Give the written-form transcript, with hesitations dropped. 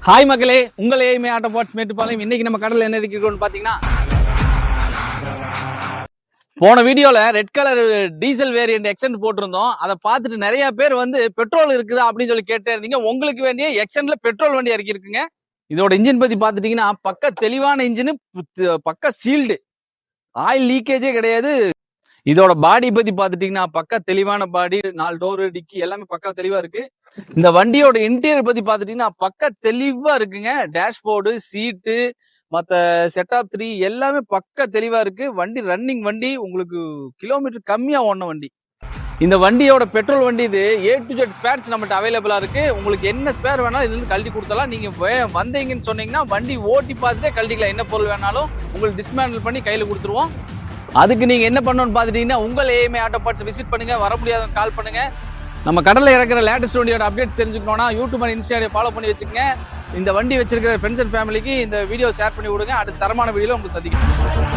Hi மக்களே, உங்கள் AMA auto parts Mettupalayam. இன்னைக்கு நம்ம கடல்ல என்ன இருக்குன்னு பாத்தீங்கன்னா, போன வீடியோல red colour diesel variant extend போட்டிருந்தோம். அதை பார்த்துட்டு நிறைய பேர் வந்து பெட்ரோல் இருக்குதா அப்படின்னு சொல்லி கேட்டே இருந்தீங்க. உங்களுக்கு வேண்டிய எக்ஸ்டெண்ட்ல பெட்ரோல் வண்டி இறக்கி இருக்குங்க. இதோட இன்ஜின் பத்தி பாத்துட்டீங்கன்னா பக்க தெளிவான இன்ஜின், பக்க சீல்டு, ஆயில் லீக்கேஜே கிடையாது. இதோட பாடி பத்தி பாத்துட்டீங்கன்னா பக்கா தெளிவான பாடி, 4 டோர் டிக்கி எல்லாமே பக்கா தெளிவா இருக்கு. இந்த வண்டியோட இன்டீரியர் பத்தி பாத்துட்டீங்கன்னா பக்கா தெளிவா இருக்குங்க. டேஷ்போர்டு, சீட்டு, மத்த செட்டப் 3 எல்லாமே பக்கா தெளிவா இருக்கு. வண்டி ரன்னிங் வண்டி, உங்களுக்கு கிலோமீட்டர் கம்மியா ஓடின வண்டி. இந்த வண்டியோட பெட்ரோல் வண்டி இது. A to Z ஸ்பேர்ஸ் நம்மகிட்ட அவைலபிளா இருக்கு. உங்களுக்கு என்ன ஸ்பேர் வேணாலும் இதுல இருந்து கழட்டி கொடுத்தலாம். நீங்க வந்தீங்கன்னு சொன்னீங்கன்னா வண்டி ஓட்டி பார்த்துட்டே கழட்டிக்கலாம். என்ன பொருள் வேணாலும் உங்களுக்கு டிஸ்மேண்டில் பண்ணி கையில கொடுத்துருவோம். அதுக்கு நீங்க என்ன பண்ணணும்னு பாத்துட்டீங்கன்னா உங்கள் ஏஎம்ஏ ஆட்டோ பார்ட்ஸ் விசிட் பண்ணுங்க. வர முடியாதவங்க கால் பண்ணுங்க. நம்ம கடல்ல இறக்குற லேட்டஸ்ட் வண்டியோட அப்டேட் தெரிஞ்சுக்கணும்னா யூடியூப் அண்ட் இன்ஸ்டாகிராம் ஃபாலோ பண்ணி வச்சுக்கோங்க. இந்த வண்டி வச்சிருக்கிற ஃப்ரெண்ட்ஸ் அண்ட் ஃபேமிலிக்கு இந்த வீடியோ ஷேர் பண்ணி விடுங்க. அடுத்த தரமான வீடியோல உங்களுக்கு சந்திக்கிறேன்.